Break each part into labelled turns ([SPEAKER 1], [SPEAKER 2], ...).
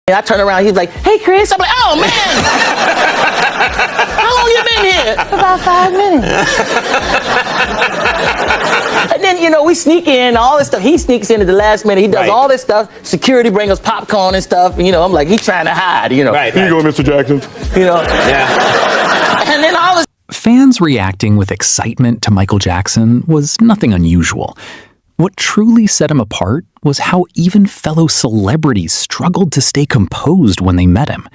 [SPEAKER 1] And I turn around, he's like, hey, Chris. I'm like, oh, man. How long you been here? About 5 minutes. And then, you know, we sneak in, all this stuff. He sneaks in at the last minute. He does all this stuff. Security bring us popcorn and stuff. You know, I'm like, he's trying to hide, you know.
[SPEAKER 2] Here you go, Mr. Jackson.
[SPEAKER 1] You know. Yeah. And then all this.
[SPEAKER 3] Fans reacting with excitement to Michael Jackson was nothing unusual. What truly set him apart was how even fellow celebrities struggled to stay composed when they met him.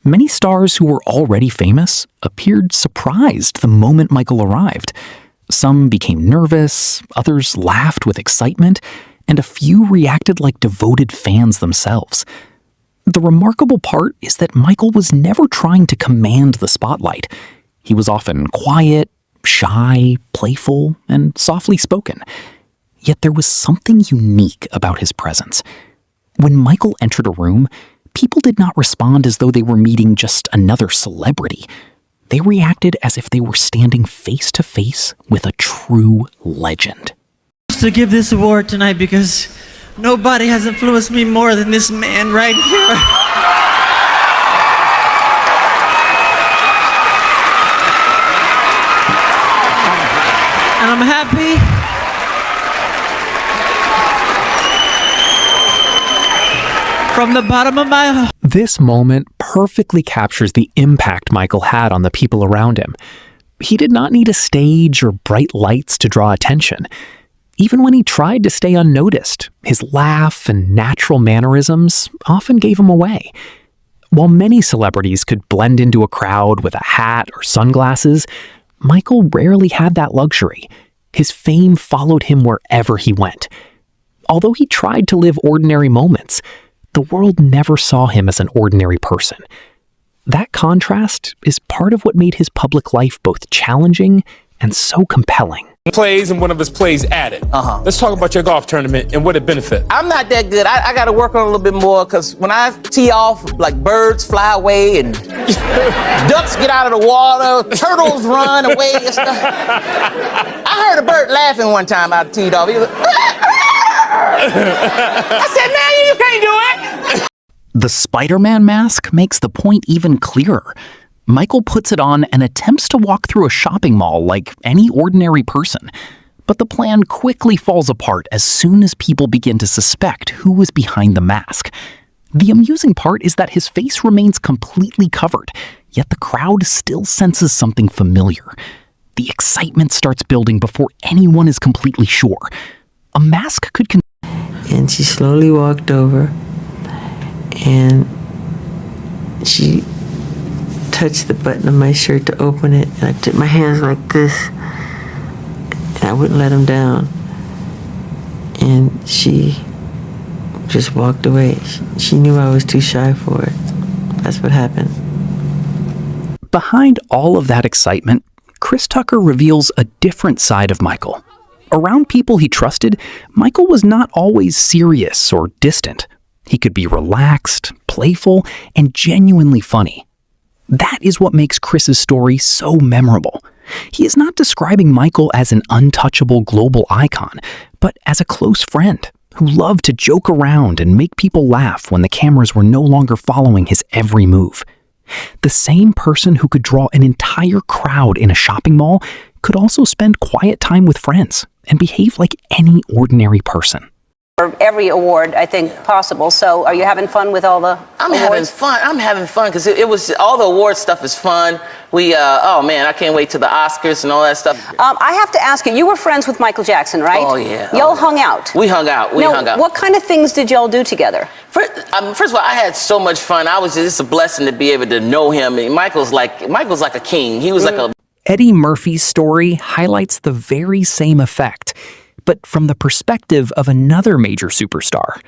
[SPEAKER 3] Many stars who were already famous appeared surprised the moment Michael arrived. Some became nervous, others laughed with excitement, and a few reacted like devoted fans themselves. The remarkable part is that Michael was never trying to command the spotlight. He was often quiet, shy, playful, and softly spoken. Yet there was something unique about his presence. When Michael entered a room, people did not respond as though they were meeting just another celebrity. They reacted as if they were standing face to face with a true legend.
[SPEAKER 4] To give this award tonight because nobody has influenced me more than this man right here. And I'm happy. From the bottom of my heart.
[SPEAKER 3] This moment perfectly captures the impact Michael had on the people around him. He did not need a stage or bright lights to draw attention. Even when he tried to stay unnoticed, his laugh and natural mannerisms often gave him away. While many celebrities could blend into a crowd with a hat or sunglasses, Michael rarely had that luxury. His fame followed him wherever he went. Although he tried to live ordinary moments, the world never saw him as an ordinary person. That contrast is part of what made his public life both challenging and so compelling.
[SPEAKER 2] Plays and one of his plays added. Let's talk about your golf tournament and what it benefit.
[SPEAKER 1] I'm not that good. I got to work on it a little bit more because when I tee off, like birds fly away and ducks get out of the water, turtles run away and stuff. I heard a bird laughing one time I teed off. He was like, I said, man, you can't do it.
[SPEAKER 3] The Spider-Man mask makes the point even clearer. Michael puts it on and attempts to walk through a shopping mall like any ordinary person. But the plan quickly falls apart as soon as people begin to suspect who was behind the mask. The amusing part is that his face remains completely covered, yet the crowd still senses something familiar. The excitement starts building before anyone is completely sure. A mask could
[SPEAKER 4] And she slowly walked over and she touched the button of my shirt to open it, and I took my hands like this and I wouldn't let him down, and she just walked away. She knew I was too shy for it. That's what happened.
[SPEAKER 3] Behind all of that excitement, Chris Tucker reveals a different side of Michael. Around people he trusted, Michael was not always serious or distant. He could be relaxed, playful, and genuinely funny. That is what makes Chris's story so memorable. He is not describing Michael as an untouchable global icon, but as a close friend who loved to joke around and make people laugh when the cameras were no longer following his every move. The same person who could draw an entire crowd in a shopping mall could also spend quiet time with friends and behave like any ordinary person.
[SPEAKER 5] For every award, I think, possible. So are you having fun with all the awards?
[SPEAKER 1] I'm having fun because it was, all the award stuff is fun. Oh man, I can't wait to the Oscars and all that stuff.
[SPEAKER 5] I have to ask you, you were friends with Michael Jackson, right?
[SPEAKER 1] Oh yeah.
[SPEAKER 5] Y'all hung out.
[SPEAKER 1] We hung out,
[SPEAKER 5] What kind of things did y'all do together?
[SPEAKER 1] First of all, I had so much fun. It's a blessing to be able to know him. Michael's like a king. He was like a...
[SPEAKER 3] Eddie Murphy's story highlights the very same effect, but from the perspective of another major superstar.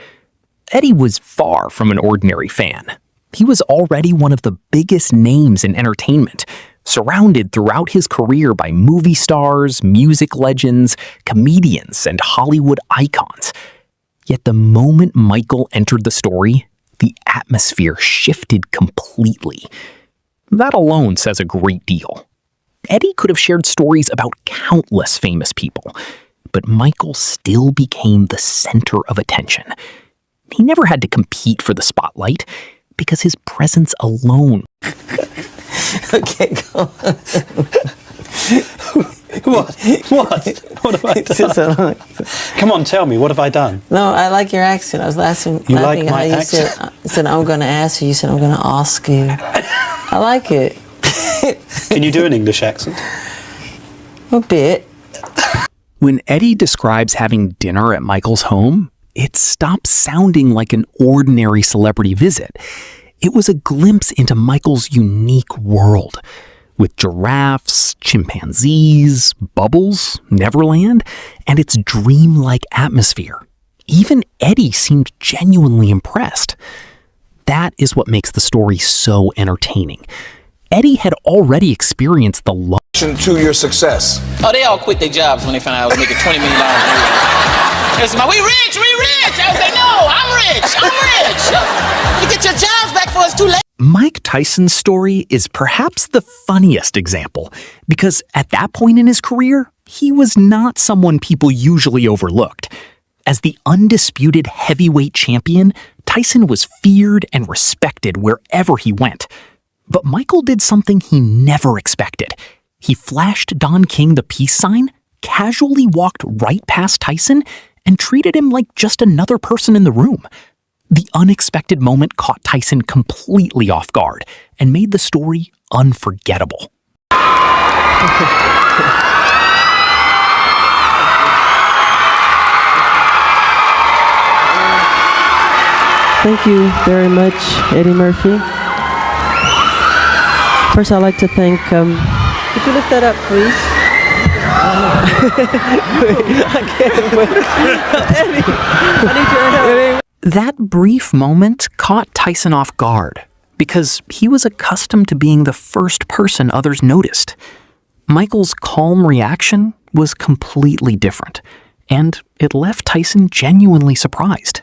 [SPEAKER 3] Eddie was far from an ordinary fan. He was already one of the biggest names in entertainment, surrounded throughout his career by movie stars, music legends, comedians, and Hollywood icons. Yet the moment Michael entered the story, the atmosphere shifted completely. That alone says a great deal. Eddie could have shared stories about countless famous people, but Michael still became the center of attention. He never had to compete for the spotlight. because his presence alone.
[SPEAKER 4] Okay, go on.
[SPEAKER 6] What? What have I done? Come on, tell me, what have I done?
[SPEAKER 4] No, I like your accent. I was laughing
[SPEAKER 6] like
[SPEAKER 4] at
[SPEAKER 6] my
[SPEAKER 4] how you said, I'm going to ask you. You said, I'm going to ask you. I like it.
[SPEAKER 6] Can you do an English accent?
[SPEAKER 4] A bit.
[SPEAKER 3] When Eddie describes having dinner at Michael's home, it stops sounding like an ordinary celebrity visit. It was a glimpse into Michael's unique world, with giraffes, chimpanzees, bubbles, Neverland, and its dreamlike atmosphere. Even Eddie seemed genuinely impressed. That is what makes the story so entertaining. Eddie had already experienced the love
[SPEAKER 7] to your success.
[SPEAKER 1] Oh, they all quit their jobs when they found out I was making $20 million a year. They said, we rich. I was like, no, I'm rich. You get your jobs back before it's too late.
[SPEAKER 3] Mike Tyson's story is perhaps the funniest example, because at that point in his career, he was not someone people usually overlooked. As the undisputed heavyweight champion, Tyson was feared and respected wherever he went. But Michael did something he never expected. He flashed Don King the peace sign, casually walked right past Tyson, and treated him like just another person in the room. The unexpected moment caught Tyson completely off guard and made the story unforgettable.
[SPEAKER 4] Thank you very much, Eddie Murphy. First, I'd like to thank, could you lift that up, please? I can't wait. Eddie, I need your help.
[SPEAKER 3] That brief moment caught Tyson off guard because he was accustomed to being the first person others noticed. Michael's calm reaction was completely different, and it left Tyson genuinely surprised.